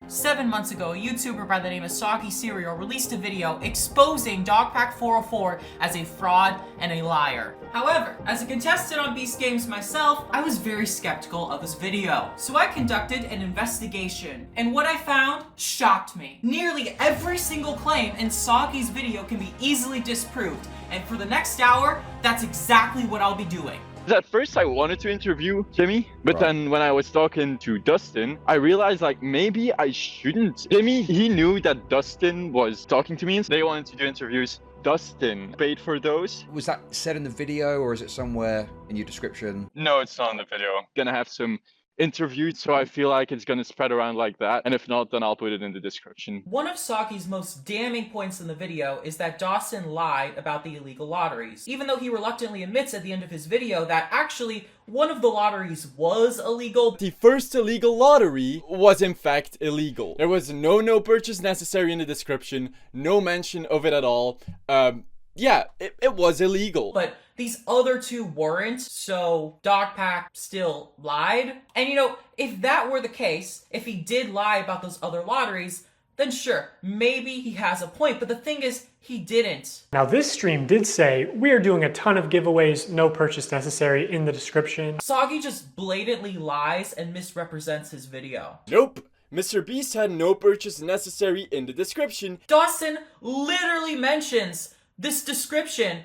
7 months ago, a YouTuber by the name of Soggy Cereal released a video exposing DogPack404 as a fraud and a liar. However, as a contestant on Beast Games myself, I was very skeptical of this video. So I conducted an investigation, and what I found shocked me. Nearly every single claim in Soggy's video can be easily disproved, and for the next hour, that's exactly what I'll be doing. At first I wanted to interview Jimmy, but then when I was talking to Dustin, I realized like maybe I shouldn't. Jimmy, he knew that Dustin was talking to me and they wanted to do interviews. Dustin paid for those. Was that said in the video or is it somewhere in your description? No, it's not in the video. Gonna have some interviewed, so I feel like it's gonna spread around like that, and if not, then I'll put it in the description. One of Soggy's most damning points in the video is that Dawson lied about the illegal lotteries, even though he reluctantly admits at the end of his video that actually one of the lotteries was illegal. The first illegal lottery was in fact illegal. There was no purchase necessary in the description, no mention of it at all. Yeah, it was illegal. But these other two weren't, so DogPack still lied. And you know, if that were the case, if he did lie about those other lotteries, then sure, maybe he has a point. But the thing is, he didn't. Now this stream did say, we are doing a ton of giveaways, no purchase necessary in the description. Soggy just blatantly lies and misrepresents his video. Nope. MrBeast had no purchase necessary in the description. Dawson literally mentions this description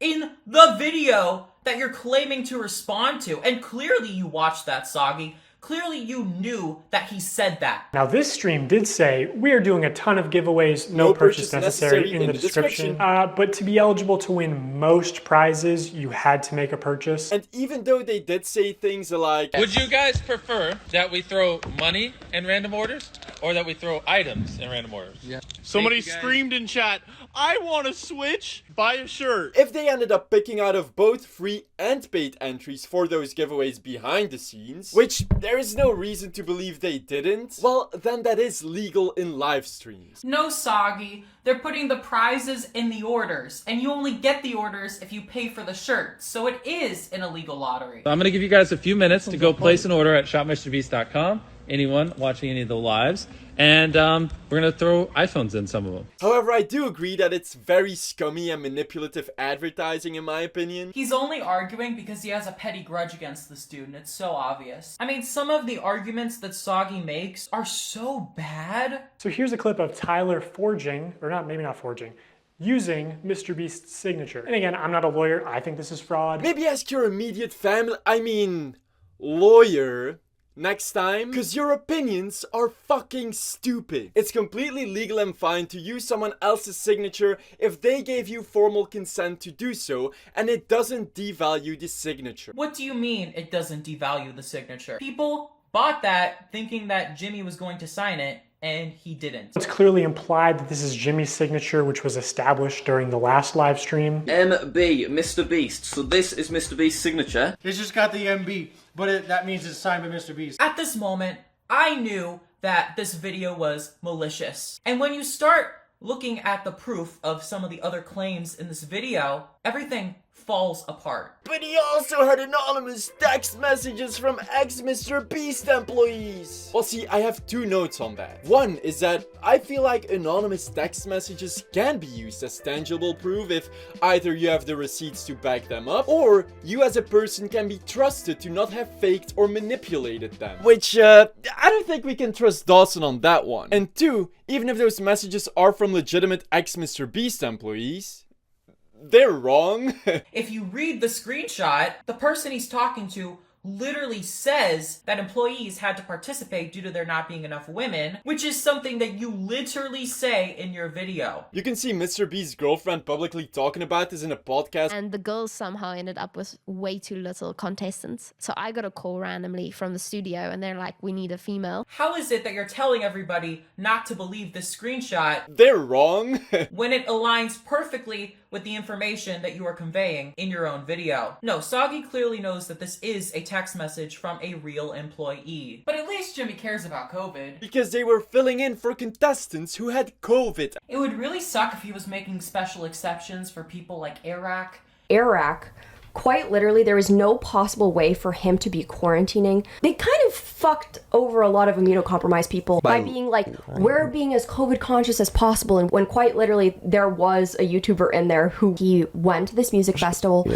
in the video that you're claiming to respond to. And clearly you watched that, Soggy. Clearly you knew that he said that. Now this stream did say, we are doing a ton of giveaways, no purchase necessary in the description. But to be eligible to win most prizes, you had to make a purchase. And even though they did say things like, would you guys prefer that we throw money in random orders or that we throw items in random orders? Yeah. Somebody screamed in chat, I want to switch, buy a shirt. if they ended up picking out of both free and paid entries for those giveaways behind the scenes, which there is no reason to believe they didn't, well, then that is legal in live streams. No, Soggy. They're putting the prizes in the orders, and you only get the orders if you pay for the shirt, so it is an illegal lottery. I'm going to give you guys a few minutes to go place an order at shopmrbeast.com. Anyone watching any of the lives. And we're going to throw iPhones in some of them. However, I do agree that it's very scummy and manipulative advertising in my opinion. He's only arguing because he has a petty grudge against this dude, and it's so obvious. I mean, some of the arguments that Soggy makes are so bad. So here's a clip of Tyler forging, or not, maybe not forging, using MrBeast's signature. And again, I'm not a lawyer, I think this is fraud. Maybe ask your immediate family, lawyer, next time, because your opinions are fucking stupid. It's completely legal and fine to use someone else's signature if they gave you formal consent to do so, and it doesn't devalue the signature. What do you mean it doesn't devalue the signature? People bought that thinking that Jimmy was going to sign it, and he didn't. It's clearly implied that this is Jimmy's signature, which was established during the last live stream. MB, MrBeast. So this is MrBeast's signature. It's just got the MB, but that means it's signed by MrBeast. At this moment, I knew that this video was malicious. And when you start looking at the proof of some of the other claims in this video, everything falls apart. But he also had anonymous text messages from ex-MrBeast employees. Well, see, I have two notes on that. One is that I feel like anonymous text messages can be used as tangible proof if either you have the receipts to back them up, or you as a person can be trusted to not have faked or manipulated them. Which, I don't think we can trust Dawson on that one. And two, even if those messages are from legitimate ex-MrBeast employees, they're wrong. If you read the screenshot, the person he's talking to literally says that employees had to participate due to there not being enough women, which is something that you literally say in your video. You can see MrBeast's girlfriend publicly talking about this in a podcast. And the girls somehow ended up with way too little contestants. So I got a call randomly from the studio and they're like, we need a female. How is it that you're telling everybody not to believe this screenshot? They're wrong. When it aligns perfectly with the information that you are conveying in your own video. No, Soggy clearly knows that this is a text message from a real employee. But at least Jimmy cares about COVID. Because they were filling in for contestants who had COVID. It would really suck if he was making special exceptions for people like Iraq. Quite literally, there was no possible way for him to be quarantining. They kind of fucked over a lot of immunocompromised people by being like, we're being as COVID conscious as possible, and when quite literally there was a YouTuber in there who he went to this music festival,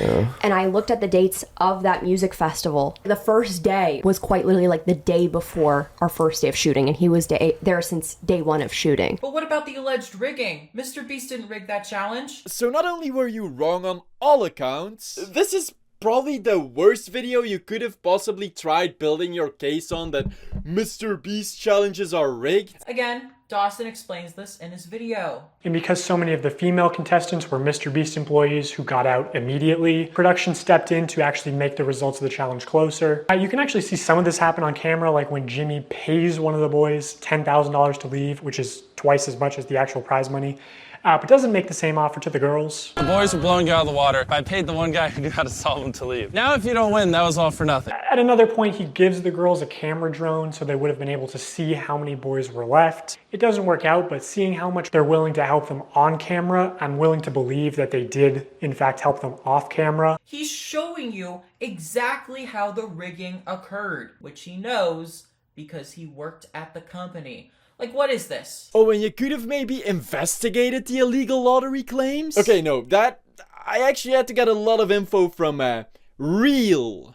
and I looked at the dates of that music festival. The first day was quite literally like the day before our first day of shooting, and he was there since day one of shooting. But what about the alleged rigging? MrBeast didn't rig that challenge. So not only were you wrong on all accounts, this is probably the worst video you could have possibly tried building your case on, that MrBeast challenges are rigged. Again, Dawson explains this in his video. And because so many of the female contestants were MrBeast employees who got out immediately, production stepped in to actually make the results of the challenge closer. You can actually see some of this happen on camera, like when Jimmy pays one of the boys $10,000 to leave, which is twice as much as the actual prize money. But doesn't make the same offer to the girls. The boys were blowing you out of the water. I paid the one guy who knew how to solve them to leave. Now if you don't win, that was all for nothing. At another point, he gives the girls a camera drone so they would have been able to see how many boys were left. It doesn't work out, but seeing how much they're willing to help them on camera, I'm willing to believe that they did, in fact, help them off camera. He's showing you exactly how the rigging occurred, which he knows because he worked at the company. Like, what is this? Oh, and you could have maybe investigated the illegal lottery claims? Okay, no, I actually had to get a lot of info from real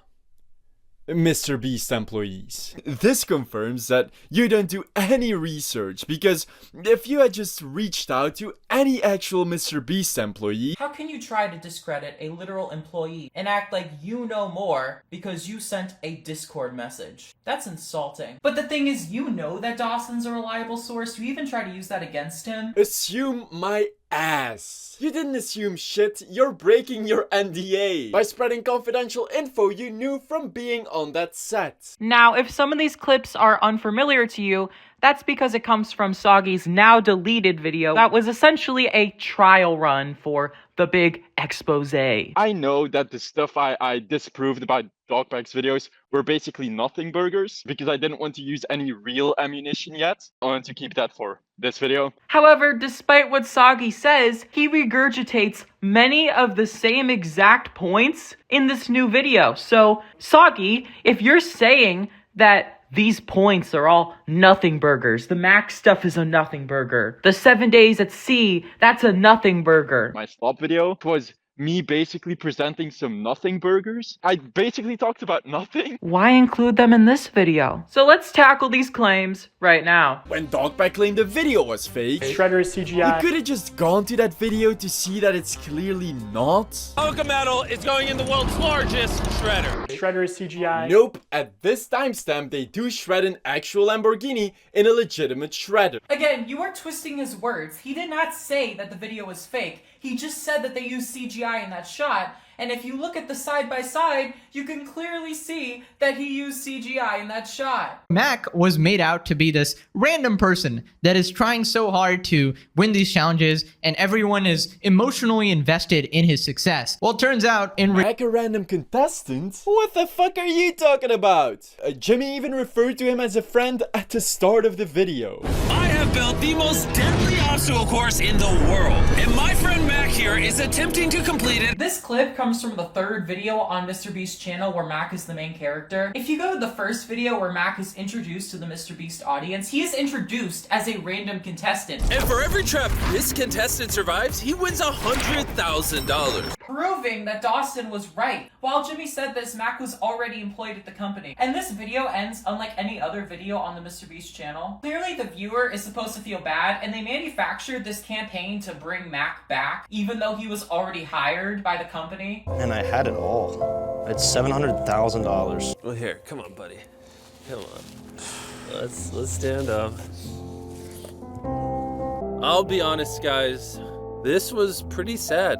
MrBeast employees. This confirms that you don't do any research, because if you had just reached out to any actual MrBeast employee... How can you try to discredit a literal employee and act like you know more because you sent a Discord message? That's insulting. But the thing is, you know that Dawson's a reliable source. You even try to use that against him. Assume my ass. You didn't assume shit, you're breaking your NDA by spreading confidential info you knew from being on that set. Now, if some of these clips are unfamiliar to you, that's because it comes from Soggy's now deleted video that was essentially a trial run for the big expose. I know that the stuff I disproved about DogPack's videos were basically nothing burgers because I didn't want to use any real ammunition yet. I wanted to keep that for this video. However, despite what Soggy says, he regurgitates many of the same exact points in this new video. So, Soggy, if you're saying that these points are all nothing burgers, the Mack stuff is a nothing burger, the 7 days at sea, that's a nothing burger. My Slop video was me basically presenting some nothing burgers. I basically talked about nothing. Why include them in this video? So let's tackle these claims right now. When DogPack claimed the video was fake, Shredder is CGI. You could have just gone to that video to see that it's clearly not. Oka Metal is going in the world's largest shredder. Shredder is CGI. Nope, at this timestamp they do shred an actual Lamborghini in a legitimate shredder. Again, you are twisting his words. He did not say that the video was fake. He just said that they used CGI in that shot, and if you look at the side-by-side, you can clearly see that he used CGI in that shot. Mack was made out to be this random person that is trying so hard to win these challenges, and everyone is emotionally invested in his success. Well, it turns out in Mack a random contestant? What the fuck are you talking about? Jimmy even referred to him as a friend at the start of the video. I have built the most deadly obstacle course in the world, and my friend Mack here is attempting to complete it. This clip comes from the third video on MrBeast's channel where Mack is the main character. If you go to the first video where Mack is introduced to the MrBeast audience, he is introduced as a random contestant. And for every trap this contestant survives, he wins $100,000. Proving that Dawson was right. While Jimmy said this, Mack was already employed at the company. And this video ends unlike any other video on the MrBeast channel. Clearly the viewer is supposed to feel bad, and they manufactured this campaign to bring Mack back, even though he was already hired by the company. And I had it all. It's $700,000. Well, here, come on, buddy. Come on. Let's stand up. I'll be honest, guys. This was pretty sad.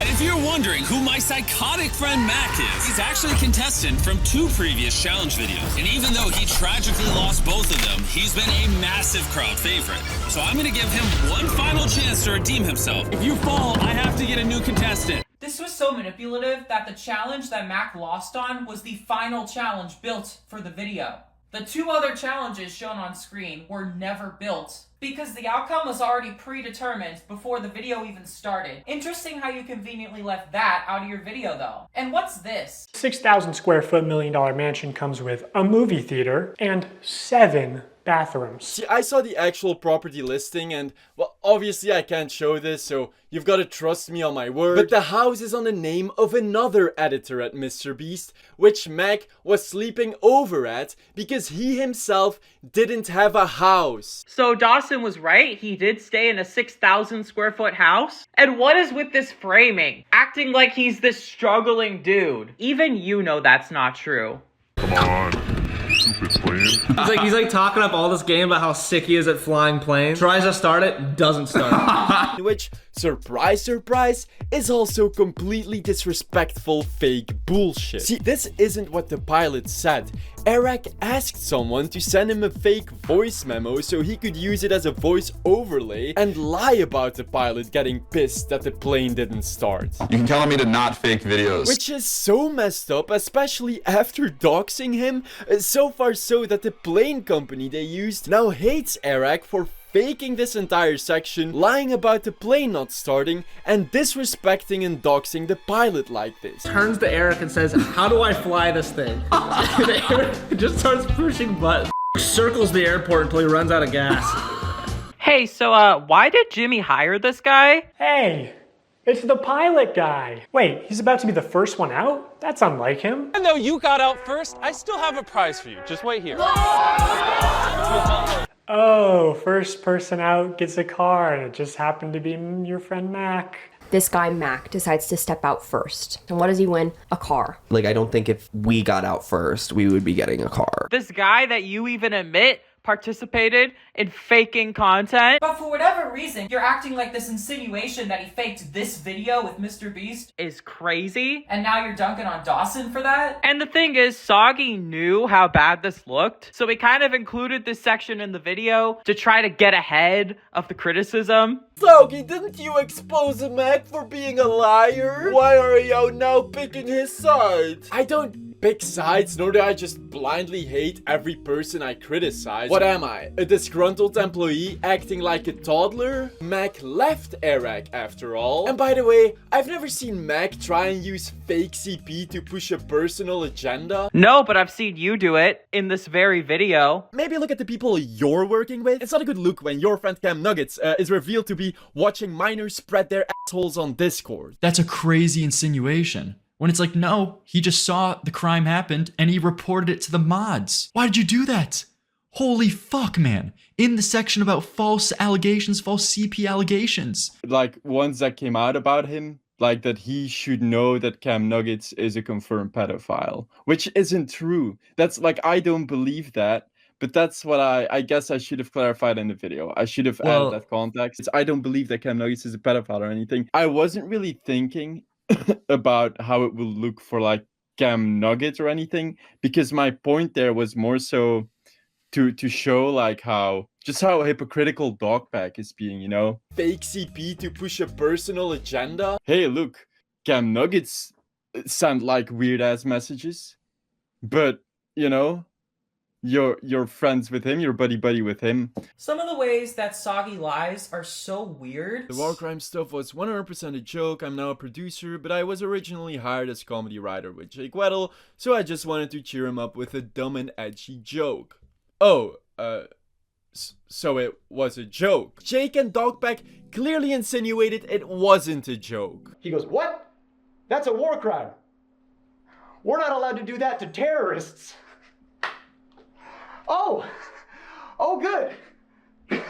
And if you're wondering who my psychotic friend Mack is, he's actually a contestant from 2 previous challenge videos. And even though he tragically lost both of them, he's been a massive crowd favorite. So I'm gonna give him one final chance to redeem himself. If you fall, I have to get a new contestant. This was so manipulative that the challenge that Mack lost on was the final challenge built for the video. The 2 other challenges shown on screen were never built because the outcome was already predetermined before the video even started. Interesting how you conveniently left that out of your video though. And what's this? 6,000 square foot $1 million mansion comes with a movie theater and 7 bathrooms. See, I saw the actual property listing and, well, obviously I can't show this, so you've got to trust me on my word. But the house is on the name of another editor at MrBeast, which Mack was sleeping over at because he himself didn't have a house. So Dawson was right, he did stay in a 6,000 square foot house? And what is with this framing? Acting like he's this struggling dude. Even you know that's not true. Come on. He's like talking up all this game about how sick he is at flying planes. Tries to start it, doesn't start. Which, surprise, surprise, is also completely disrespectful fake bullshit. See, this isn't what the pilot said. Eric asked someone to send him a fake voice memo so he could use it as a voice overlay and lie about the pilot getting pissed that the plane didn't start. You can count on me to not fake videos. Which is so messed up, especially after doxing him, so far so that the plane company they used now hates Eric for faking this entire section, lying about the plane not starting, and disrespecting and doxing the pilot like this. Turns to Eric and says, how do I fly this thing? And Eric just starts pushing buttons. Circles the airport until he runs out of gas. Hey, so why did Jimmy hire this guy? Hey, it's the pilot guy. Wait, he's about to be the first one out? That's unlike him. And though you got out first, I still have a prize for you. Just wait here. Oh, first person out gets a car, and it just happened to be your friend Mack. This guy, Mack, decides to step out first. And what does he win? A car. Like, I don't think if we got out first, we would be getting a car. This guy that you even admit participated in faking content. But for whatever reason, you're acting like this insinuation that he faked this video with MrBeast is crazy. And now you're dunking on Dawson for that? And the thing is, Soggy knew how bad this looked. So he kind of included this section in the video to try to get ahead of the criticism. Soggy, didn't you expose Mack for being a liar? Why are you now picking his side? I don't pick sides, nor do I just blindly hate every person I criticize. What am I? A disgruntled employee acting like a toddler? Mack left Eric after all. And by the way, I've never seen Mack try and use fake CP to push a personal agenda. No, but I've seen you do it in this very video. Maybe look at the people you're working with. It's not a good look when your friend CamNuggets is revealed to be watching minors spread their assholes on Discord. That's a crazy insinuation. When it's like, no, he just saw the crime happened and he reported it to the mods. Why did you do that? Holy fuck, man. In the section about false allegations, false CP allegations. Like, ones that came out about him, like that he should know that CamNuggets is a confirmed pedophile. Which isn't true. That's like, I don't believe that. But that's what I guess I should have clarified in the video. I should have added that context. I don't believe that CamNuggets is a pedophile or anything. I wasn't really thinking about how it will look for like CamNuggets or anything, because my point there was more so to show like how hypocritical DogPack is being, you know? Fake CP to push a personal agenda? Hey, look, CamNuggets send like weird ass messages, but you know, you're friends with him, you're buddy with him. Some of the ways that Soggy lies are so weird. The war crime stuff was 100% a joke. I'm now a producer, but I was originally hired as comedy writer with Jake Weddle, so I just wanted to cheer him up with a dumb and edgy joke. Oh, so it was a joke. Jake and DogPack clearly insinuated it wasn't a joke. He goes, what? That's a war crime. We're not allowed to do that to terrorists. Oh, good.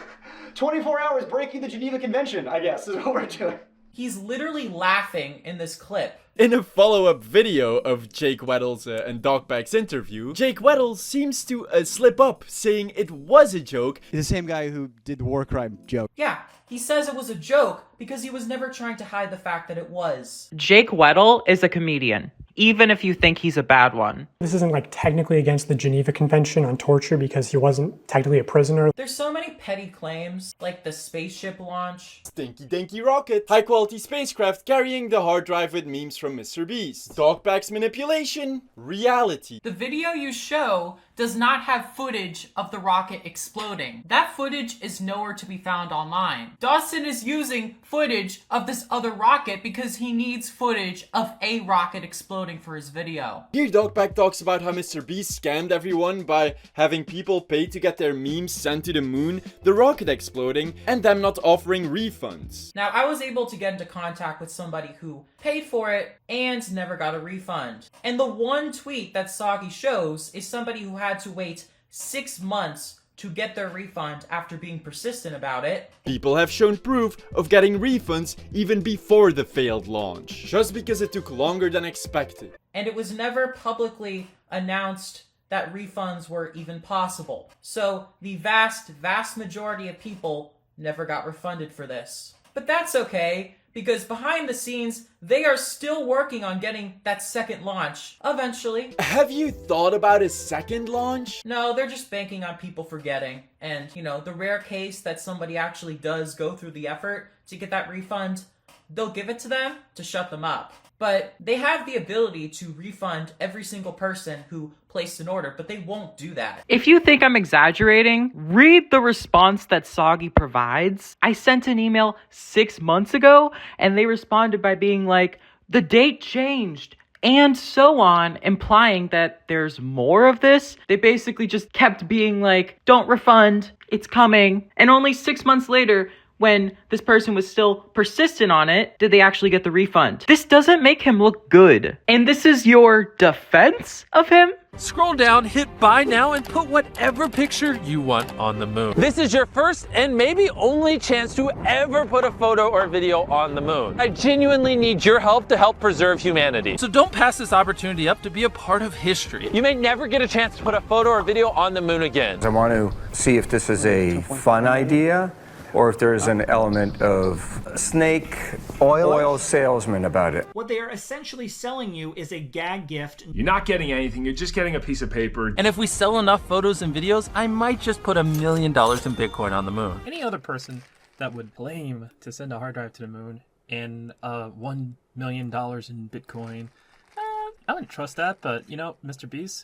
24 hours breaking the Geneva Convention, I guess, is what we're doing. He's literally laughing in this clip. In a follow-up video of Jake Weddle's and DogPack's interview, Jake Weddle seems to slip up, saying it was a joke. He's the same guy who did the war crime joke. Yeah, he says it was a joke because he was never trying to hide the fact that it was. Jake Weddle is a comedian. even if you think he's a bad one. This isn't like technically against the Geneva Convention on torture because he wasn't technically a prisoner. There's so many petty claims, like the spaceship launch. Stinky Dinky Rocket. High quality spacecraft carrying the hard drive with memes from MrBeast. Dogpack's manipulation. Reality. The video you show does not have footage of the rocket exploding. That footage is nowhere to be found online. Dawson is using footage of this other rocket because he needs footage of a rocket exploding for his video. Here Dogpack talks about how MrBeast scammed everyone by having people pay to get their memes sent to the moon, the rocket exploding, and them not offering refunds. Now, I was able to get into contact with somebody who paid for it and never got a refund. And the one tweet that Soggy shows is somebody who had to wait 6 months to get their refund after being persistent about it. People have shown proof of getting refunds even before the failed launch, just because it took longer than expected. And it was never publicly announced that refunds were even possible. So the vast majority of people never got refunded for this. But that's okay, because behind the scenes, they are still working on getting that second launch, eventually. Have you thought about a second launch? No, they're just banking on people forgetting. And, you know, the rare case that somebody actually does go through the effort to get that refund, they'll give it to them to shut them up. But they have the ability to refund every single person who placed an order, but they won't do that. If you think I'm exaggerating, read the response that Soggy provides. I sent an email 6 months ago, and they responded by being like, the date changed, and so on, implying that there's more of this. They basically just kept being like, don't refund, it's coming. And only 6 months later, when this person was still persistent on it, did they actually get the refund? This doesn't make him look good. And this is your defense of him? Scroll down, hit buy now, and put whatever picture you want on the moon. This is your first and maybe only chance to ever put a photo or video on the moon. I genuinely need your help to help preserve humanity. So don't pass this opportunity up to be a part of history. You may never get a chance to put a photo or video on the moon again. I want to see if this is a fun idea, or if there's an element of snake oil salesman about it. What they are essentially selling you is a gag gift. You're not getting anything, you're just getting a piece of paper. And if we sell enough photos and videos, I might just put $1 million in Bitcoin on the moon. Any other person that would claim to send a hard drive to the moon and $1 million in Bitcoin, I wouldn't trust that, but you know, MrBeast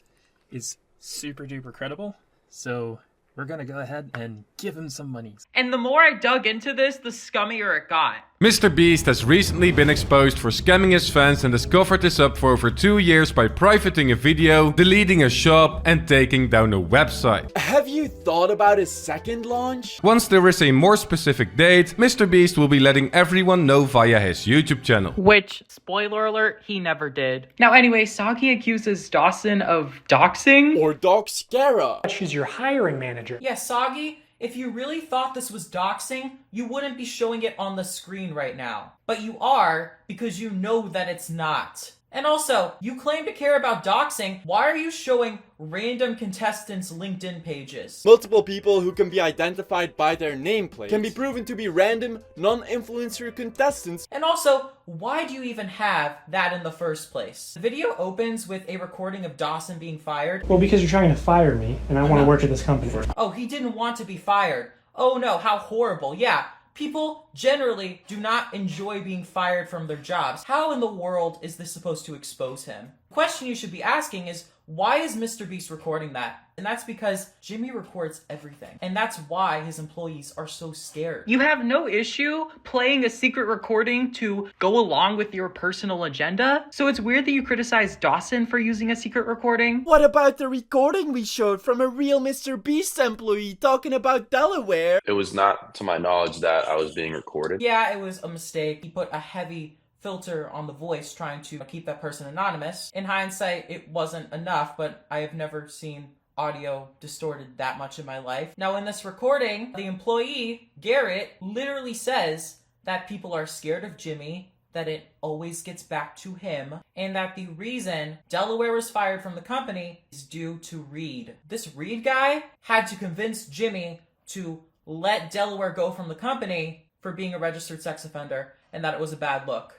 is super duper credible, so we're gonna go ahead and give him some money. And the more I dug into this, the scummier it got. MrBeast has recently been exposed for scamming his fans and has covered this up for over 2 years by privating a video, deleting a shop, and taking down a website. Have you thought about a second launch? Once there is a more specific date, MrBeast will be letting everyone know via his YouTube channel. Which, spoiler alert, he never did. Now anyway, Soggy accuses Dawson of doxing. Or Doxxing Kara. She's your hiring manager. Yeah, Soggy, if you really thought this was doxing, you wouldn't be showing it on the screen right now. But you are, because you know that it's not. And also, you claim to care about doxing. Why are you showing random contestants' LinkedIn pages? Multiple people who can be identified by their nameplate can be proven to be random, non-influencer contestants. And also, why do you even have that in the first place? The video opens with a recording of Dawson being fired. Well, because you're trying to fire me, and I want to work at this company. Oh, he didn't want to be fired. Oh no, how horrible. Yeah. People generally do not enjoy being fired from their jobs. How in the world is this supposed to expose him? The question you should be asking is, why is MrBeast recording that? And that's because Jimmy records everything. And that's why his employees are so scared. You have no issue playing a secret recording to go along with your personal agenda? So it's weird that you criticize Dawson for using a secret recording? What about the recording we showed from a real MrBeast employee talking about Delaware? It was not to my knowledge that I was being recorded. Yeah, it was a mistake. He put a heavy filter on the voice trying to keep that person anonymous. In hindsight, it wasn't enough, but I have never seen audio distorted that much in my life. Now in this recording, the employee, Garrett, literally says that people are scared of Jimmy, that it always gets back to him, and that the reason Delaware was fired from the company is due to Reed. This Reed guy had to convince Jimmy to let Delaware go from the company for being a registered sex offender. and that it was a bad look.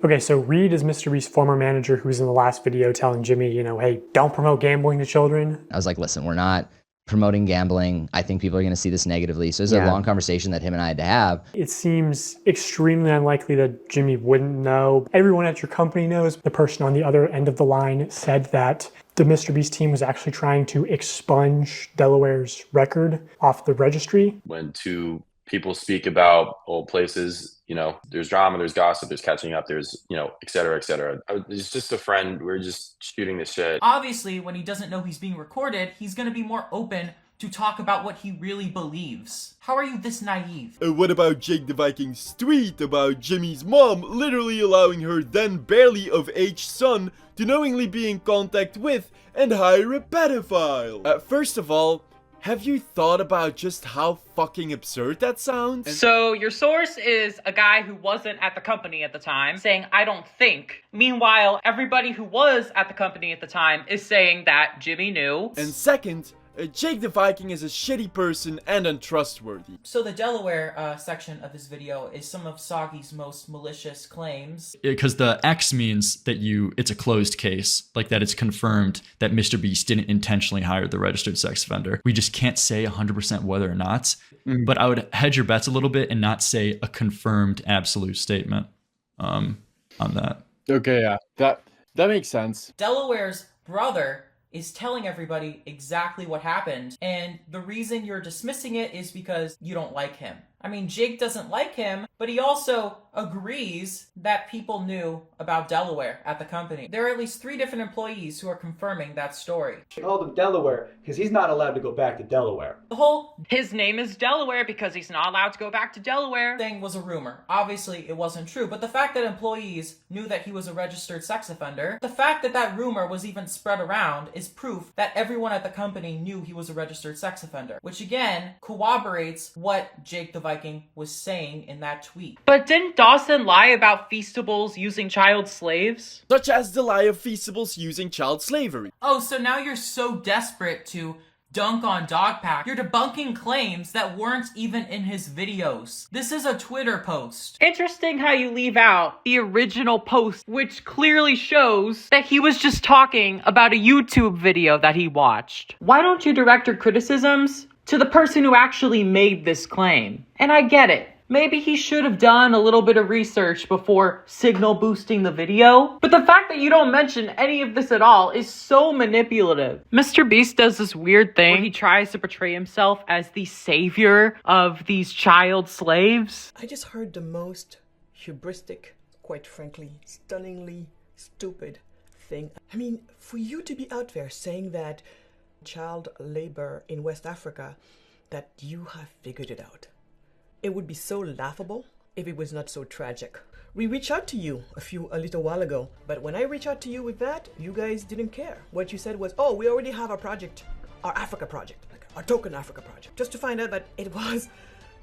Okay, so Reed is MrBeast's former manager who was in the last video telling Jimmy, you know, hey, don't promote gambling to children. I was like, listen, we're not promoting gambling. I think people are going to see this negatively. So this is a long conversation that him and I had to have. It seems extremely unlikely that Jimmy wouldn't know. Everyone at your company knows. The person on the other end of the line said that the MrBeast team was actually trying to expunge Delaware's record off the registry. When two people speak about old places, you know, there's drama, there's gossip, there's catching up, there's, you know, et cetera, et cetera. It's just a friend. We're just shooting the shit. Obviously, when he doesn't know he's being recorded, he's going to be more open to talk about what he really believes. How are you this naive? What about Jake the Viking's tweet about Jimmy's mom literally allowing her then barely of age son to knowingly be in contact with and hire a pedophile? First of all, have you thought about just how fucking absurd that sounds? So your source is a guy who wasn't at the company at the time saying, I don't think. Meanwhile, everybody who was at the company at the time is saying that Jimmy knew. And second, Jake the Viking is a shitty person and untrustworthy. So the Delaware section of this video is some of Soggy's most malicious claims. Because the X means that it's a closed case, like that it's confirmed that MrBeast didn't intentionally hire the registered sex offender. We just can't say 100% whether or not, but I would hedge your bets a little bit and not say a confirmed absolute statement on that. Okay, yeah, that makes sense. Delaware's brother is telling everybody exactly what happened, and the reason you're dismissing it is because you don't like him. I mean, Jake doesn't like him, but he also agrees that people knew about Delaware at the company. There are at least 3 different employees who are confirming that story. Called him Delaware because he's not allowed to go back to Delaware. The whole his name is Delaware because he's not allowed to go back to Delaware thing was a rumor. Obviously, it wasn't true, but the fact that employees knew that he was a registered sex offender, the fact that that rumor was even spread around is proof that everyone at the company knew he was a registered sex offender, which again corroborates what Jake the Viking was saying in that tweet. But didn't Dawson lie about Feastables using child slaves? Such as the lie of Feastables using child slavery. Oh, so now you're so desperate to dunk on DogPack, you're debunking claims that weren't even in his videos. This is a Twitter post. Interesting how you leave out the original post, which clearly shows that he was just talking about a YouTube video that he watched. Why don't you direct your criticisms to the person who actually made this claim? And I get it. Maybe he should have done a little bit of research before signal boosting the video. But the fact that you don't mention any of this at all is so manipulative. MrBeast does this weird thing where he tries to portray himself as the savior of these child slaves. I just heard the most hubristic, quite frankly, stunningly stupid thing. I mean, for you to be out there saying that child labor in West Africa, that you have figured it out. It would be so laughable if it was not so tragic. We reached out to you a little while ago, but when I reached out to you with that, you guys didn't care. What you said was, oh, we already have our project, our Africa project, like our token Africa project. Just to find out that it was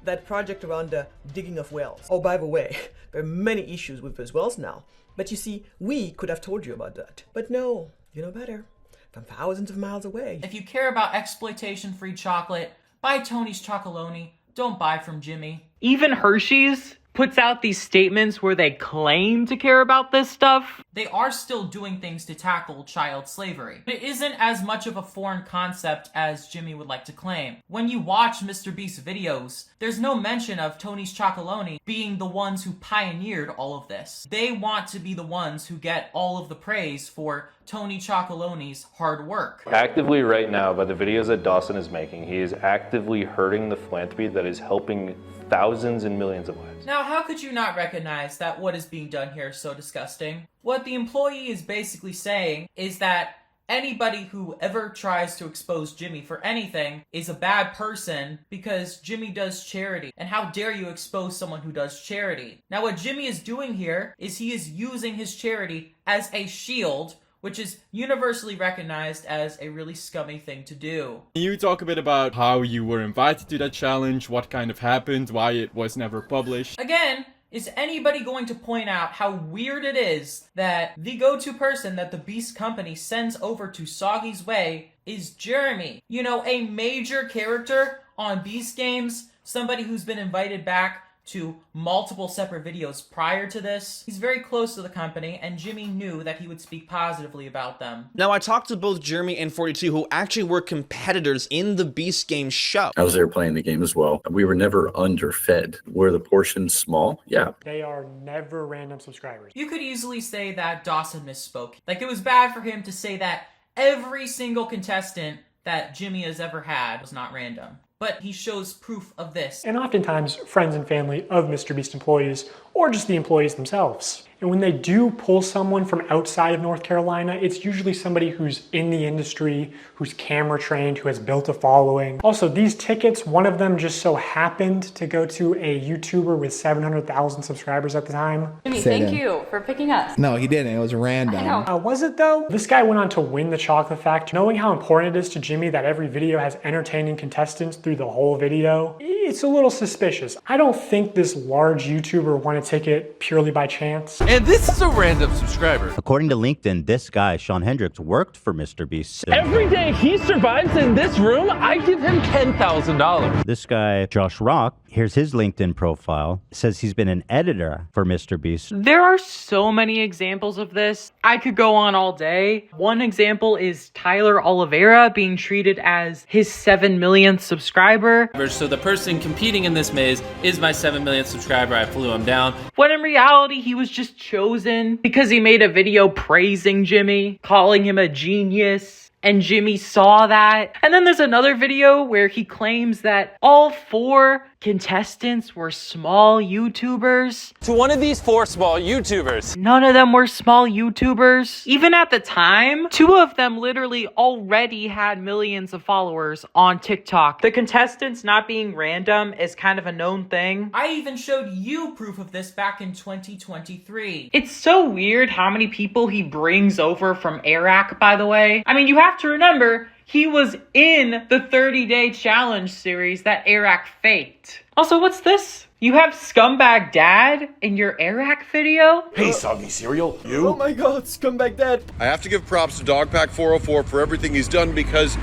that project around the digging of wells. Oh, by the way, there are many issues with those wells now. But you see, we could have told you about that. But no, you know better. From thousands of miles away. If you care about exploitation-free chocolate, buy Tony's Chocolonely. Don't buy from Jimmy. Even Hersheys puts out these statements where they claim to care about this stuff. They are still doing things to tackle child slavery. It isn't as much of a foreign concept as Jimmy would like to claim. When you watch MrBeast's videos, there's no mention of Tony's Chocolonely being the ones who pioneered all of this. They want to be the ones who get all of the praise for Tony Chocolonely's hard work. Actively right now, by the videos that Dawson is making, he is actively hurting the philanthropy that is helping thousands and millions of lives. Now, how could you not recognize that what is being done here is so disgusting? What the employee is basically saying is that anybody who ever tries to expose Jimmy for anything is a bad person because Jimmy does charity. And how dare you expose someone who does charity? Now, what Jimmy is doing here is he is using his charity as a shield, which is universally recognized as a really scummy thing to do. Can you talk a bit about how you were invited to that challenge, what kind of happened, why it was never published? Again, is anybody going to point out how weird it is that the go-to person that the Beast Company sends over to Soggy's way is Jeremy. You know, a major character on Beast Games, somebody who's been invited back to multiple separate videos prior to this. He's very close to the company, and Jimmy knew that he would speak positively about them. Now, I talked to both Jeremy and 42, who actually were competitors in the Beast Games show. I was there playing the game as well. We were never underfed. Were the portions small? Yeah. They are never random subscribers. You could easily say that Dawson misspoke. Like, it was bad for him to say that every single contestant that Jimmy has ever had was not random. But he shows proof of this. And oftentimes, friends and family of MrBeast employees, or just the employees themselves. And when they do pull someone from outside of North Carolina, it's usually somebody who's in the industry, who's camera trained, who has built a following. Also, these tickets, one of them just so happened to go to a YouTuber with 700,000 subscribers at the time. Jimmy, thank you for picking us. No, he didn't. It was random. I know. Was it though? This guy went on to win the chocolate factory. Knowing how important it is to Jimmy that every video has entertaining contestants through the whole video, it's a little suspicious. I don't think this large YouTuber won a ticket purely by chance. And this is a random subscriber. According to LinkedIn, this guy, Sean Hendricks, worked for MrBeast. Every day he survives in this room, I give him $10,000. This guy, Josh Rock, here's his LinkedIn profile, says he's been an editor for MrBeast. There are so many examples of this. I could go on all day. One example is Tyler Oliveira being treated as his 7 millionth subscriber. So the person competing in this maze is my 7 millionth subscriber. I flew him down. When in reality, he was just chosen because he made a video praising Jimmy, calling him a genius. And Jimmy saw that. And then there's another video where he claims that all 4 contestants were small YouTubers. To one of these 4 small YouTubers. None of them were small YouTubers. Even at the time, 2 of them literally already had millions of followers on TikTok. The contestants not being random is kind of a known thing. I even showed you proof of this back in 2023. It's so weird how many people he brings over from Iraq, by the way. I mean, you have to remember, he was in the 30-day challenge series that Iraq faked. Also, what's this? You have Scumbag Dad in your Iraq video? Hey, Soggy Cereal, you? Oh my god, Scumbag Dad. I have to give props to DogPack404 for everything he's done because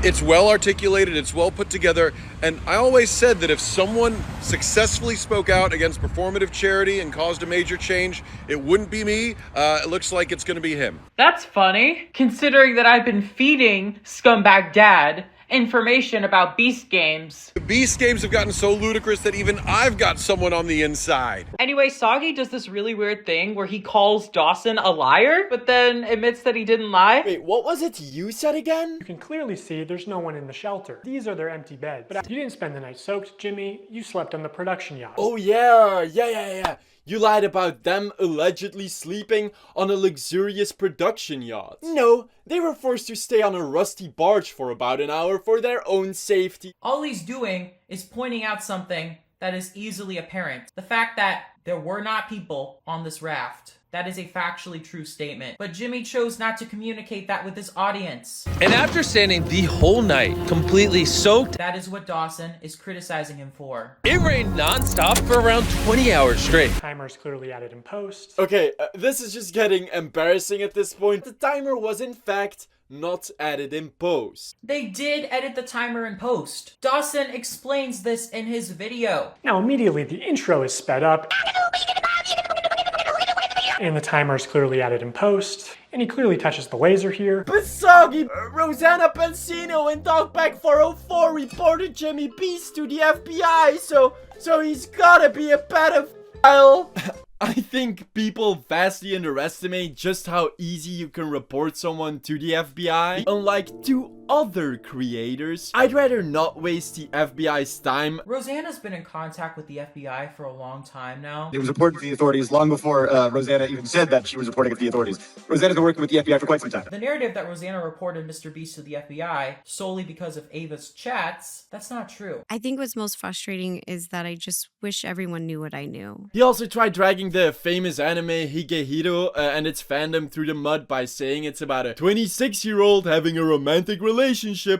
it's well articulated, it's well put together, and I always said that if someone successfully spoke out against performative charity and caused a major change, it wouldn't be me. It looks like it's gonna be him. That's funny, considering that I've been feeding Scumbag Dad information about Beast Games. The Beast Games have gotten so ludicrous that even I've got someone on the inside. Anyway, Soggy does this really weird thing where he calls Dawson a liar, but then admits that he didn't lie. Wait, what was it you said again? You can clearly see there's no one in the shelter. These are their empty beds. But you didn't spend the night soaked, Jimmy. You slept on the production yacht. Oh yeah. You lied about them allegedly sleeping on a luxurious production yacht. No, they were forced to stay on a rusty barge for about an hour for their own safety. All he's doing is pointing out something that is easily apparent. The fact that there were not people on this raft. That is a factually true statement. But Jimmy chose not to communicate that with his audience. And after standing the whole night, completely soaked, that is what Dawson is criticizing him for. It rained nonstop for around 20 hours straight. Timer's clearly added in post. Okay, this is just getting embarrassing at this point. The timer was in fact not added in post. They did edit the timer in post. Dawson explains this in his video. Now immediately the intro is sped up. And the timer is clearly added in post. And he clearly touches the laser here. But Soggy, Rosanna Pansino and DogPack404 reported Jimmy Beast to the FBI, so he's gotta be a pedophile. I think people vastly underestimate just how easy you can report someone to the FBI. Unlike 2 other creators, I'd rather not waste the FBI's time. Rosanna's been in contact with the FBI for a long time now. It was reported to the authorities long before Rosanna even said that she was reporting it to the authorities. Rosanna's been working with the FBI for quite some time. The narrative that Rosanna reported MrBeast to the FBI solely because of Ava's chats, that's not true. I think what's most frustrating is that I just wish everyone knew what I knew. He also tried dragging the famous anime Higehiro and its fandom through the mud by saying it's about a 26-year-old having a romantic relationship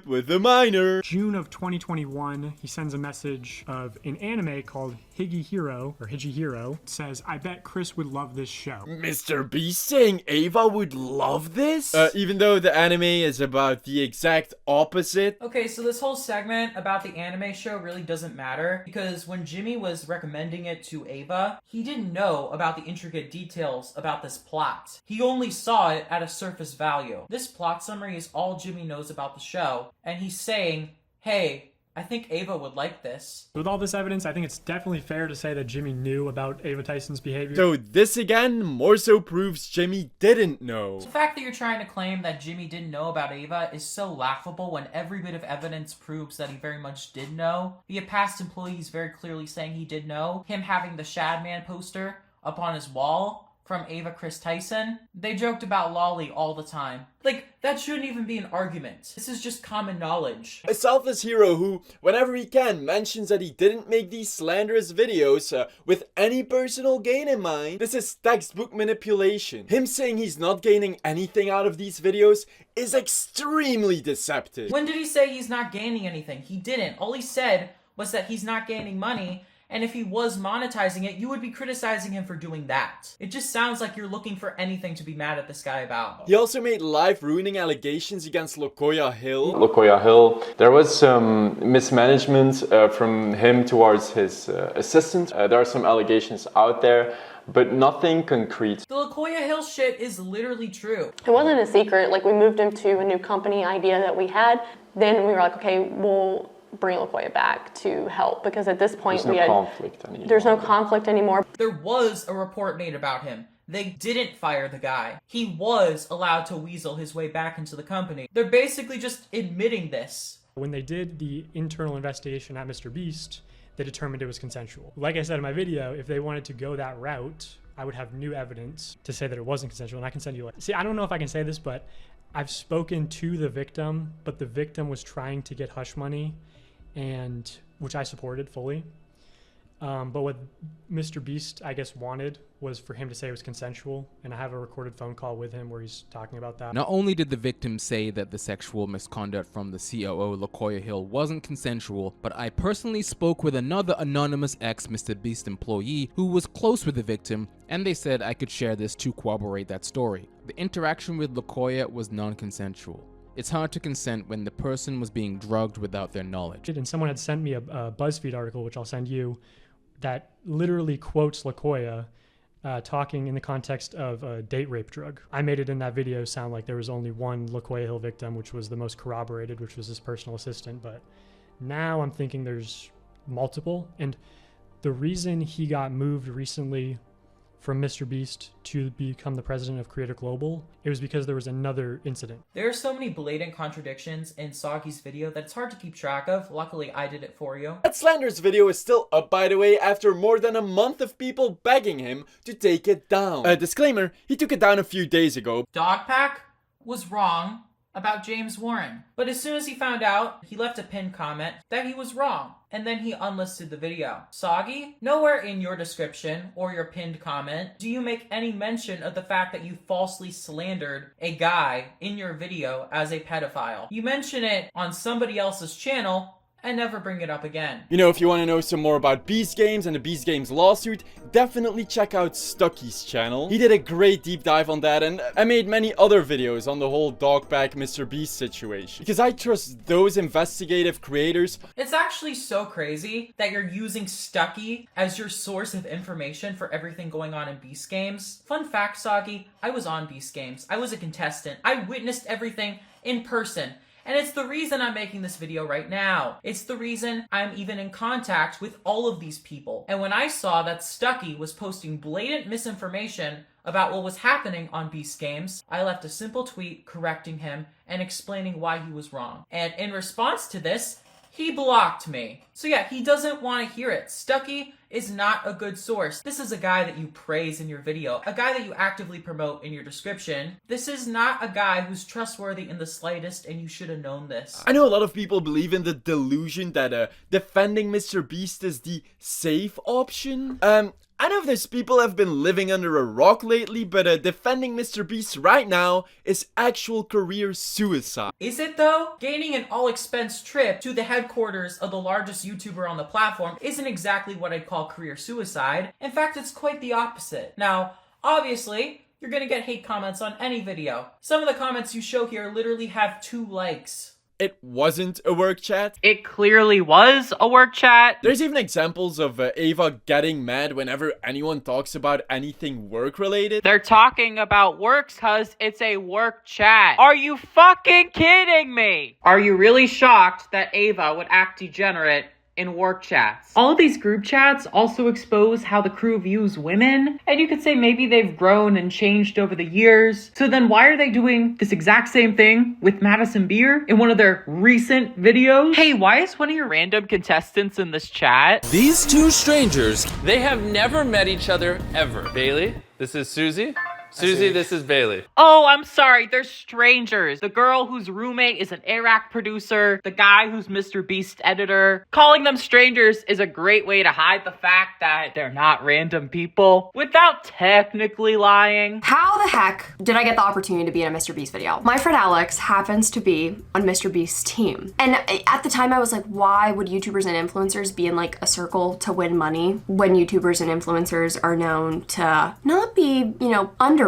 with a minor. June of 2021, he sends a message of an anime called Higgy says, I bet Chris would love this show. MrBeast saying Ava would love this? Even though the anime is about the exact opposite. Okay, so this whole segment about the anime show really doesn't matter because when Jimmy was recommending it to Ava, he didn't know about the intricate details about this plot. He only saw it at a surface value. This plot summary is all Jimmy knows about the show, and he's saying, hey, I think Ava would like this. With all this evidence, I think it's definitely fair to say that Jimmy knew about Ava Tyson's behavior. So this again more so proves Jimmy didn't know. The fact that you're trying to claim that Jimmy didn't know about Ava is so laughable when every bit of evidence proves that he very much did know. The past employees very clearly saying he did know. Him having the Shadman poster up on his wall from Ava Chris Tyson. They joked about Lolly all the time. Like, that shouldn't even be an argument. This is just common knowledge. A selfless hero who, whenever he can, mentions that he didn't make these slanderous videos with any personal gain in mind. This is textbook manipulation. Him saying he's not gaining anything out of these videos is extremely deceptive. When did he say he's not gaining anything? He didn't. All he said was that he's not gaining money, and if he was monetizing it, you would be criticizing him for doing that. It just sounds like you're looking for anything to be mad at this guy about. He also made life-ruining allegations against Locoya Hill. Locoya Hill. There was some mismanagement from him towards his assistant. There are some allegations out there, but nothing concrete. The Locoya Hill shit is literally true. It wasn't a secret. Like, we moved him to a new company idea that we had. Then we were like, okay, we'll bring Locoya back to help, because at this point there's no conflict anymore. There was a report made about him. They didn't fire the guy. He was allowed to weasel his way back into the company. They're basically just admitting this. When they did the internal investigation at MrBeast, they determined it was consensual. Like I said in my video, if they wanted to go that route, I would have new evidence to say that it wasn't consensual, and I can send you. See, I don't know if I can say this, but I've spoken to the victim, but the victim was trying to get hush money, and which I supported fully. But what MrBeast, I guess, wanted was for him to say it was consensual, and I have a recorded phone call with him where he's talking about that. Not only did the victim say that the sexual misconduct from the COO Locoya Hill wasn't consensual, but I personally spoke with another anonymous ex-MrBeast employee who was close with the victim, and they said I could share this to corroborate that story. The interaction with Locoya was non-consensual. It's hard to consent when the person was being drugged without their knowledge. And someone had sent me a BuzzFeed article, which I'll send you, that literally quotes Locoya talking in the context of a date rape drug. I made it in that video sound like there was only one Locoya Hill victim, which was the most corroborated, which was his personal assistant. But now I'm thinking there's multiple. And the reason he got moved recently from MrBeast to become the president of Creator Global, it was because there was another incident. There are so many blatant contradictions in Soggy's video that it's hard to keep track of. Luckily, I did it for you. That slanderous video is still up, by the way, after more than a month of people begging him to take it down. Disclaimer, he took it down a few days ago. DogPack was wrong about James Warren. But as soon as he found out, he left a pinned comment that he was wrong, and then he unlisted the video. Soggy, nowhere in your description or your pinned comment do you make any mention of the fact that you falsely slandered a guy in your video as a pedophile. You mention it on somebody else's channel and never bring it up again. You know, if you want to know some more about Beast Games and the Beast Games lawsuit, definitely check out Stucky's channel. He did a great deep dive on that, and I made many other videos on the whole DogPack MrBeast situation, because I trust those investigative creators. It's actually so crazy that you're using Stucky as your source of information for everything going on in Beast Games. Fun fact, Soggy, I was on Beast Games. I was a contestant. I witnessed everything in person. And it's the reason I'm making this video right now. It's the reason I'm even in contact with all of these people. And when I saw that Stucky was posting blatant misinformation about what was happening on Beast Games, I left a simple tweet correcting him and explaining why he was wrong. And in response to this, he blocked me. So yeah, he doesn't want to hear it. Stucky is not a good source. This is a guy that you praise in your video, a guy that you actively promote in your description. This is not a guy who's trustworthy in the slightest, and you should have known this. I know a lot of people believe in the delusion that defending MrBeast is the safe option. I know those people have been living under a rock lately, but defending MrBeast right now is actual career suicide. Is it though? Gaining an all-expense trip to the headquarters of the largest YouTuber on the platform isn't exactly what I'd call career suicide. In fact, it's quite the opposite. Now, obviously, you're gonna get hate comments on any video. Some of the comments you show here literally have 2 likes. It wasn't a work chat? It clearly was a work chat. There's even examples of Ava getting mad whenever anyone talks about anything work related. They're talking about works cause it's a work chat. Are you fucking kidding me? Are you really shocked that Ava would act degenerate in work chats? All of these group chats also expose how the crew views women, and you could say maybe they've grown and changed over the years. So then why are they doing this exact same thing with Madison Beer in one of their recent videos? Hey, why is one of your random contestants in this chat? These 2 strangers, they have never met each other ever. Bailey, this is Susie. Susie, this is Bailey. Oh, I'm sorry, they're strangers. The girl whose roommate is an Iraq producer, the guy who's MrBeast editor. Calling them strangers is a great way to hide the fact that they're not random people without technically lying. How the heck did I get the opportunity to be in a MrBeast video? My friend Alex happens to be on MrBeast's team. And at the time I was like, why would YouTubers and influencers be in like a circle to win money when YouTubers and influencers are known to not be, you know, underpaid?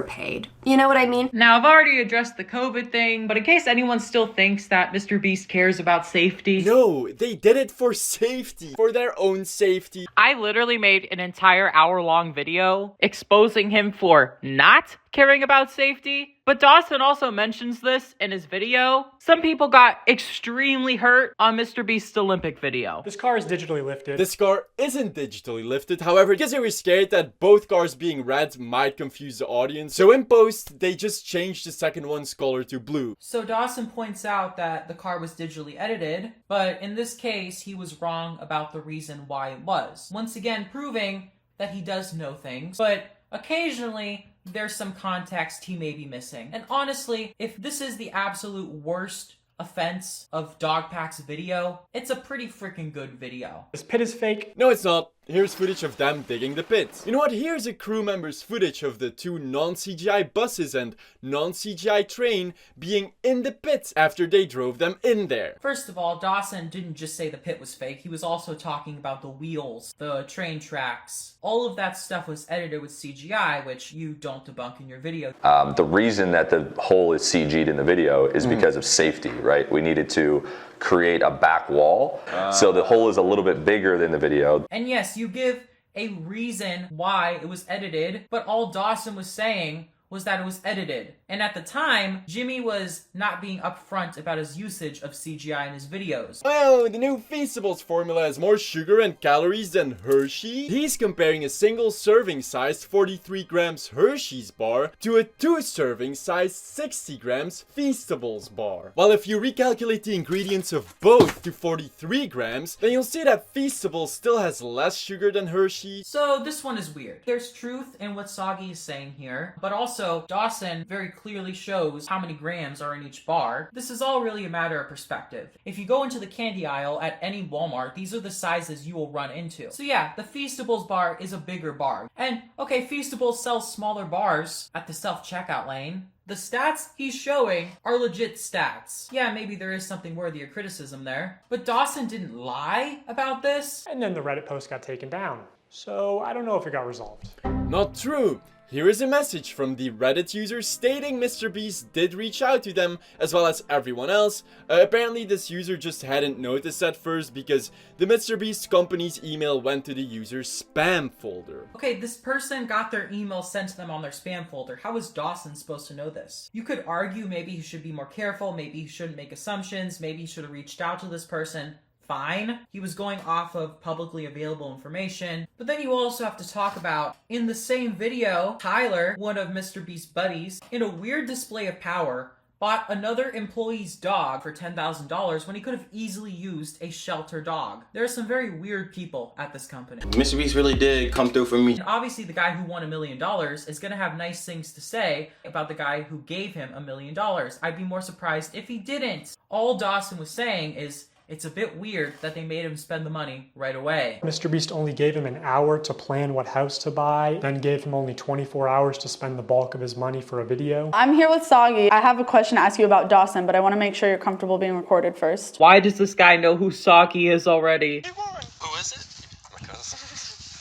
You know what I mean? Now, I've already addressed the COVID thing, but in case anyone still thinks that MrBeast cares about safety. No, they did it for safety. For their own safety. I literally made an entire hour-long video exposing him for not caring about safety. But Dawson also mentions this in his video. Some people got extremely hurt on MrBeast's Olympic video. This car is digitally lifted. This car isn't digitally lifted, however, because they were scared that both cars being red might confuse the audience. So in post, they just changed the second one's color to blue. So Dawson points out that the car was digitally edited, but in this case, he was wrong about the reason why it was. Once again, proving that he does know things, but occasionally, there's some context he may be missing. And honestly, if this is the absolute worst offense of DogPack's video, it's a pretty freaking good video. This pit is fake. No, it's not. Here's footage of them digging the pit. You know what? Here's a crew member's footage of the 2 non-CGI buses and non-CGI train being in the pit after they drove them in there. First of all, Dawson didn't just say the pit was fake. He was also talking about the wheels, the train tracks. All of that stuff was edited with CGI, which you don't debunk in your video. The reason that the hole is CG'd in the video is because of safety, right? We needed to create a back wall, so the hole is a little bit bigger than the video. And yes, you give a reason why it was edited, but all Dawson was saying was that it was edited. And at the time, Jimmy was not being upfront about his usage of CGI in his videos. Oh, the new Feastables formula has more sugar and calories than Hershey. He's comparing a single serving sized 43 grams Hersheys bar to a 2 serving sized 60 grams Feastables bar. While if you recalculate the ingredients of both to 43 grams, then you'll see that Feastables still has less sugar than Hershey. So this one is weird. There's truth in what Soggy is saying here, but also Dawson very clearly shows how many grams are in each bar. This is all really a matter of perspective. If you go into the candy aisle at any Walmart, these are the sizes you will run into. So yeah, the Feastables bar is a bigger bar. And okay, Feastables sells smaller bars at the self-checkout lane. The stats he's showing are legit stats. Yeah, maybe there is something worthy of criticism there, but Dawson didn't lie about this. And then the Reddit post got taken down. So I don't know if it got resolved. Not true. Here is a message from the Reddit user stating MrBeast did reach out to them, as well as everyone else. Apparently this user just hadn't noticed at first because the MrBeast company's email went to the user's spam folder. Okay, this person got their email sent to them on their spam folder. How is Dawson supposed to know this? You could argue maybe he should be more careful, maybe he shouldn't make assumptions, maybe he should have reached out to this person. Fine. He was going off of publicly available information. But then you also have to talk about, in the same video, Tyler, one of MrBeast's buddies, in a weird display of power, bought another employee's dog for $10,000 when he could have easily used a shelter dog. There are some very weird people at this company. MrBeast really did come through for me. And obviously the guy who won $1 million is gonna have nice things to say about the guy who gave him $1 million. I'd be more surprised if he didn't. All Dawson was saying is, It's a bit weird that they made him spend the money right away. MrBeast only gave him an hour to plan what house to buy, then gave him only 24 hours to spend the bulk of his money for a video. I'm here with Soggy. I have a question to ask you about Dawson, but I want to make sure you're comfortable being recorded first. Why does this guy know who Soggy is already? Who is it? My cousin.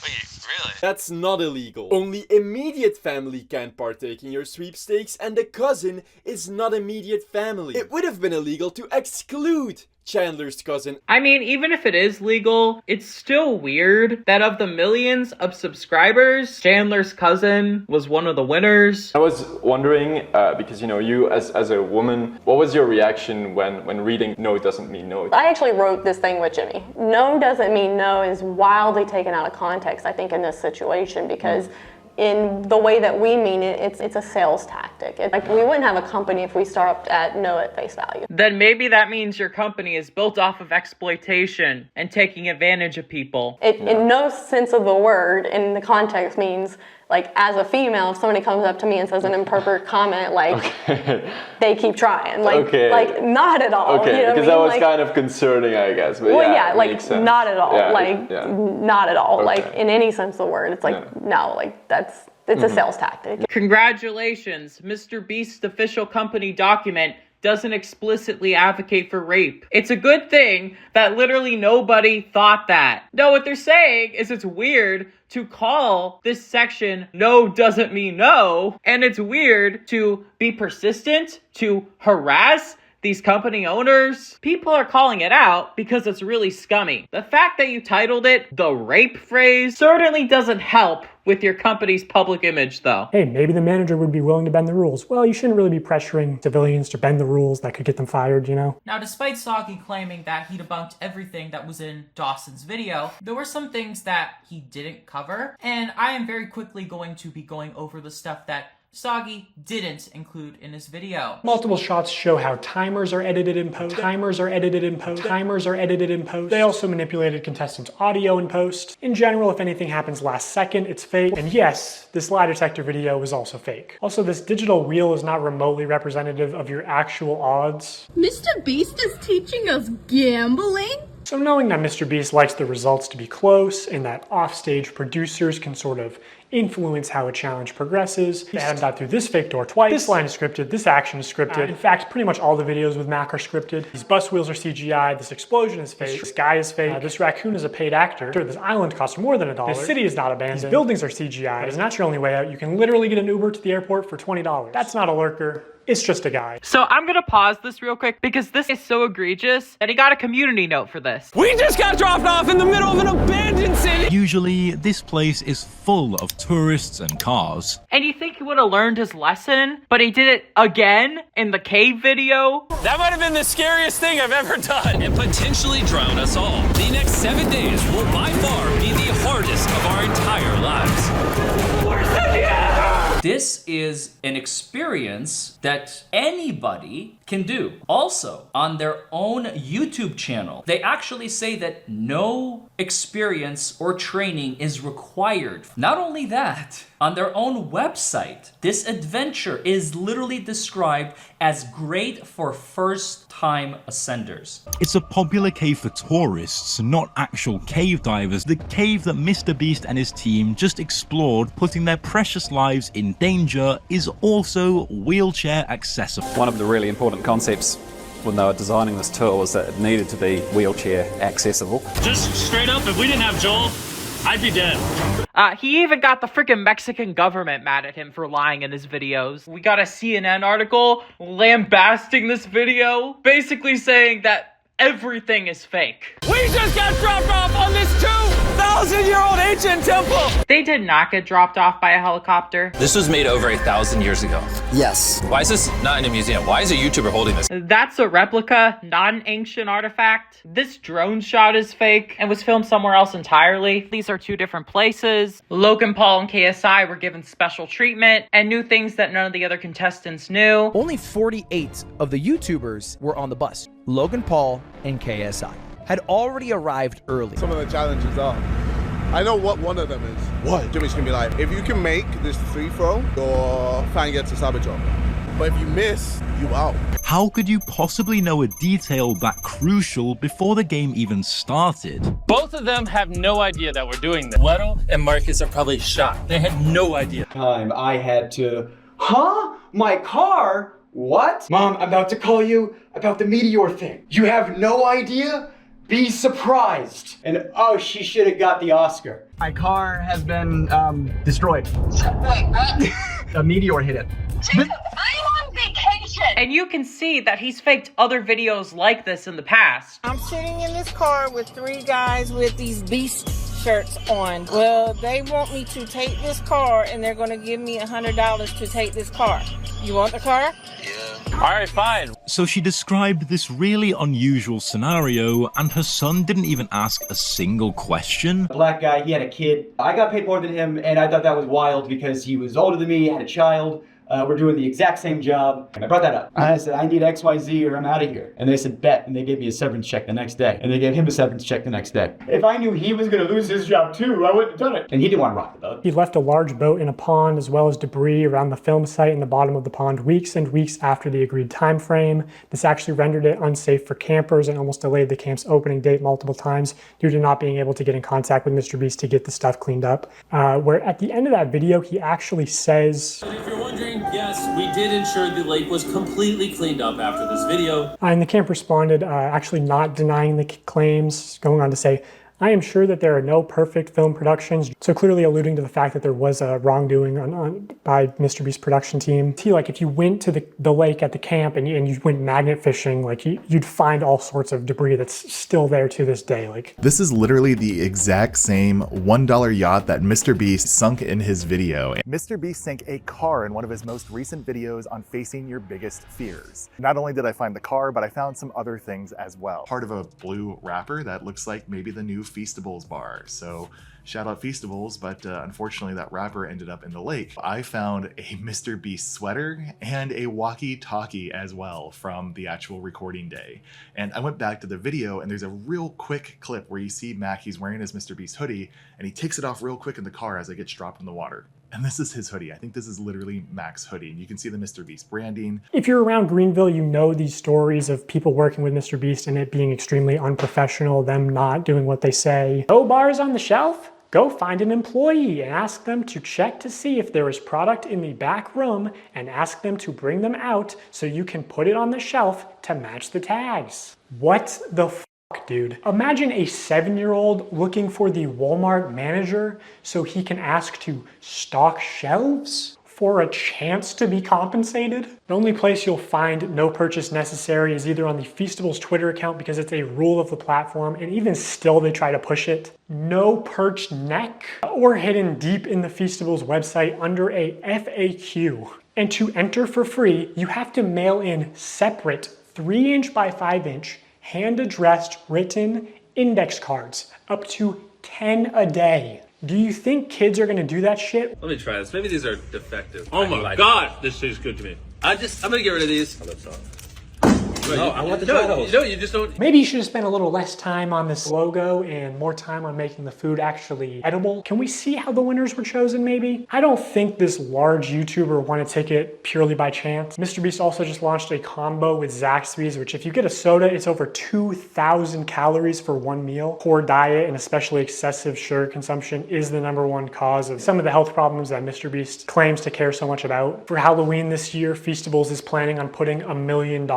Wait, really? That's not illegal. Only immediate family can partake in your sweepstakes, and the cousin is not immediate family. It would have been illegal to exclude Chandler's cousin. I mean, even if it is legal, it's still weird that of the millions of subscribers, Chandler's cousin was one of the winners. I was wondering, because, you know, you as a woman, what was your reaction when reading no doesn't mean no? I actually wrote this thing with Jimmy. No doesn't mean no is wildly taken out of context, I think, in this situation, because in the way that we mean it, it's a sales tactic. Like, we wouldn't have a company if we stopped at no at face value. Then maybe that means your company is built off of exploitation and taking advantage of people. In no sense of the word, in the context, means, like, as a female, if somebody comes up to me and says an improper comment, like, they keep trying. Like, like, not at all. Okay, you know because what I that mean? was Like, kind of concerning, I guess. But well, yeah, like, makes sense. not at all. Yeah, like, not at all. Okay. Like, in any sense of the word, it's like, no, like, it's a sales tactic. Congratulations, MrBeast's official company document doesn't explicitly advocate for rape. It's a good thing that literally nobody thought that. No, what they're saying is it's weird to call this section no doesn't mean no, and it's weird to be persistent, to harass these company owners. People are calling it out because it's really scummy. The fact that you titled it the rape phrase certainly doesn't help with your company's public image, though. Hey, maybe the manager would be willing to bend the rules. Well, you shouldn't really be pressuring civilians to bend the rules that could get them fired, you know? Now, despite Soggy claiming that he debunked everything that was in Dawson's video, there were some things that he didn't cover, and I am very quickly going to be going over the stuff that Soggy didn't include in his video. Multiple shots show how timers are edited in post. Timers are edited in post. Timers are edited in post. They also manipulated contestants' audio in post. In general, if anything happens last second, it's fake. And yes, this lie detector video was also fake. Also, this digital wheel is not remotely representative of your actual odds. MrBeast is teaching us gambling? So knowing that MrBeast likes the results to be close and that offstage producers can sort of influence how a challenge progresses, they had him dive through this fake door twice. This line is scripted, this action is scripted. In fact, pretty much all the videos with Mack are scripted. These bus wheels are CGI, this explosion is fake, this guy is fake, this raccoon is a paid actor, this island costs more than $1, this city is not abandoned, these buildings are CGI, but it's not your only way out. You can literally get an Uber to the airport for $20. That's not a lurker. It's just a guy. So I'm gonna pause this real quick because this is so egregious that he got a community note for this. We just got dropped off in the middle of an abandoned city! Usually, this place is full of tourists and cars. And you think he would have learned his lesson, but he did it again in the cave video? That might have been the scariest thing I've ever done. And potentially drown us all. The next 7 days will by far be the hardest of our entire lives. This is an experience that anybody can do. Also, on their own YouTube channel, they actually say that no experience or training is required. Not only that, on their own website, this adventure is literally described as great for first-time ascenders. It's a popular cave for tourists, not actual cave divers. The cave that MrBeast and his team just explored, putting their precious lives in danger, is also wheelchair accessible. One of the really important concepts when they were designing this tour was that it needed to be wheelchair accessible. Just straight up, if we didn't have Joel, I'd be dead. He even got the freaking Mexican government mad at him for lying in his videos. We got a CNN article lambasting this video, basically saying that everything is fake. We just got dropped off on this 2,000-year-old ancient temple! They did not get dropped off by a helicopter. This was made over 1,000 years ago. Yes. Why is this not in a museum? Why is a YouTuber holding this? That's a replica, not an ancient artifact. This drone shot is fake and was filmed somewhere else entirely. These are two different places. Logan Paul and KSI were given special treatment and knew things that none of the other contestants knew. Only 48 of the YouTubers were on the bus. Logan Paul and KSI had already arrived early. Some of the challenges are, I know what one of them is. What? Jimmy's gonna be like, if you can make this free throw, your fan gets a Savage on. but if you miss, you out. How could you possibly know a detail that crucial before the game even started? Both of them have no idea that we're doing this. Weddle and Marcus are probably shocked. They had no idea. Time I had to, huh? My car? What? Mom, I'm about to call you about the Meteor thing. You have no idea? Be surprised. And oh, she should have got the Oscar. My car has been destroyed. Wait, what? A meteor hit it. Jacob, I'm on vacation. And you can see that he's faked other videos like this in the past. I'm sitting in this car with 3 guys with these Beast shirts on. Well, they want me to take this car and they're going to give me $100 to take this car. You want the car? All right, fine. So she described this really unusual scenario, and her son didn't even ask a single question. A black guy, he had a kid. I got paid more than him, and I thought that was wild because he was older than me, had a child. We're doing the exact same job. And I brought that up. I said, I need XYZ or I'm out of here. And they said, bet. And they gave me a severance check the next day. And they gave him a severance check the next day. If I knew he was going to lose his job too, I wouldn't have done it. And he didn't want to rock the boat. He left a large boat in a pond as well as debris around the film site in the bottom of the pond weeks and weeks after the agreed time frame. This actually rendered it unsafe for campers and almost delayed the camp's opening date multiple times due to not being able to get in contact with MrBeast to get the stuff cleaned up. Where at the end of that video, he actually says, If you're wondering, yes, we did ensure the lake was completely cleaned up after this video. and the camp responded, actually not denying the claims, going on to say, I am sure that there are no perfect film productions, so clearly alluding to the fact that there was a wrongdoing by MrBeast's production team. Like if you went to the lake at the camp and you went magnet fishing, like you'd find all sorts of debris that's still there to this day. Like this is literally the exact same $1 yacht that MrBeast sunk in his video. MrBeast sank a car in one of his most recent videos on facing your biggest fears. Not only did I find the car, but I found some other things as well. Part of a blue wrapper that looks like maybe the new Feastables bar. So shout out Feastables, but unfortunately that wrapper ended up in the lake. I found a MrBeast sweater and a walkie-talkie as well from the actual recording day. And I went back to the video and there's a real quick clip where you see Mack, he's wearing his MrBeast hoodie and he takes it off real quick in the car as it gets dropped in the water. And this is his hoodie. I think this is literally Mack's hoodie. You can see the MrBeast branding. if you're around Greenville, you know these stories of people working with MrBeast and it being extremely unprofessional, them not doing what they say. No bars on the shelf? Go find an employee and ask them to check to see if there is product in the back room and ask them to bring them out so you can put it on the shelf to match the tags. What the f***, dude? Imagine a 7-year-old looking for the Walmart manager so he can ask to stock shelves for a chance to be compensated. The only place you'll find no purchase necessary is either on the Feastables Twitter account because it's a rule of the platform, and even still they try to push it. No perched neck, or hidden deep in the Feastables website under a FAQ. And to enter for free, you have to mail in separate 3" by 5" hand-addressed written index cards, up to 10 a day. Do you think kids are gonna do that shit? Let me try this. Maybe these are defective. Oh my god, this tastes good to me. I'm gonna get rid of these. No, I want the titles. No, you just don't. Maybe you should have spent a little less time on this logo and more time on making the food actually edible. Can we see how the winners were chosen maybe? I don't think this large YouTuber won a ticket purely by chance. MrBeast also just launched a combo with Zaxby's, which if you get a soda, it's over 2,000 calories for one meal. Poor diet and especially excessive sugar consumption is the #1 cause of some of the health problems that MrBeast claims to care so much about. For Halloween this year, Feastables is planning on putting $1 million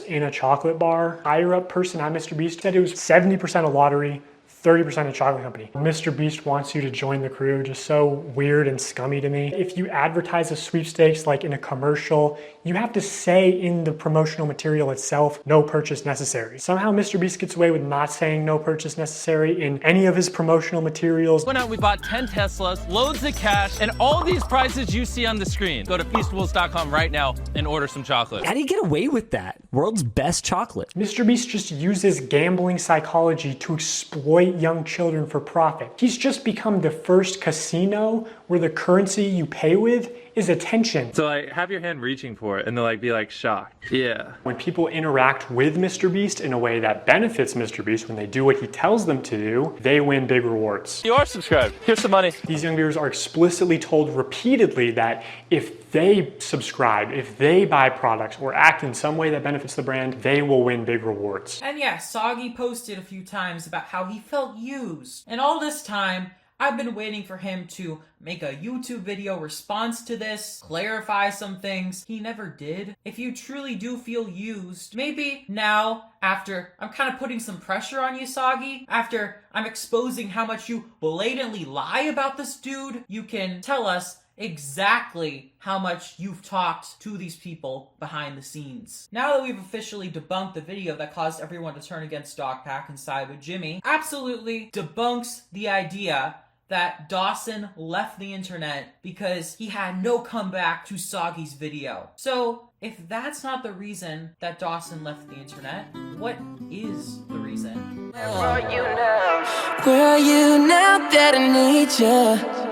in a chocolate bar. Higher up person at MrBeast said it was 70% a lottery, 30% a chocolate company. MrBeast wants you to join the crew, just so weird and scummy to me. If you advertise a sweepstakes like in a commercial, you have to say in the promotional material itself, no purchase necessary. Somehow MrBeast gets away with not saying no purchase necessary in any of his promotional materials. Went out, we bought 10 Teslas, loads of cash, and all these prizes you see on the screen. Go to Feastables.com right now and order some chocolate. How do you get away with that? World's best chocolate. MrBeast just uses gambling psychology to exploit young children for profit. He's just become the first casino where the currency you pay with is attention. So like, have your hand reaching for it and they'll like be like shocked. Yeah. When people interact with MrBeast in a way that benefits MrBeast, when they do what he tells them to do, they win big rewards. You are subscribed. Here's some money. These young viewers are explicitly told repeatedly that if they subscribe, if they buy products or act in some way that benefits the brand, they will win big rewards. And yeah, Soggy posted a few times about how he felt used. And all this time, I've been waiting for him to make a YouTube video response to this, clarify some things. He never did. If you truly do feel used, maybe now, after I'm kind of putting some pressure on you, Soggy, after I'm exposing how much you blatantly lie about this dude, you can tell us exactly how much you've talked to these people behind the scenes. Now that we've officially debunked the video that caused everyone to turn against DogPack and side with Jimmy, absolutely debunks the idea that Dawson left the internet because he had no comeback to Soggy's video. So, if that's not the reason that Dawson left the internet, what is the reason? Where are you now? Where are you now that I need you?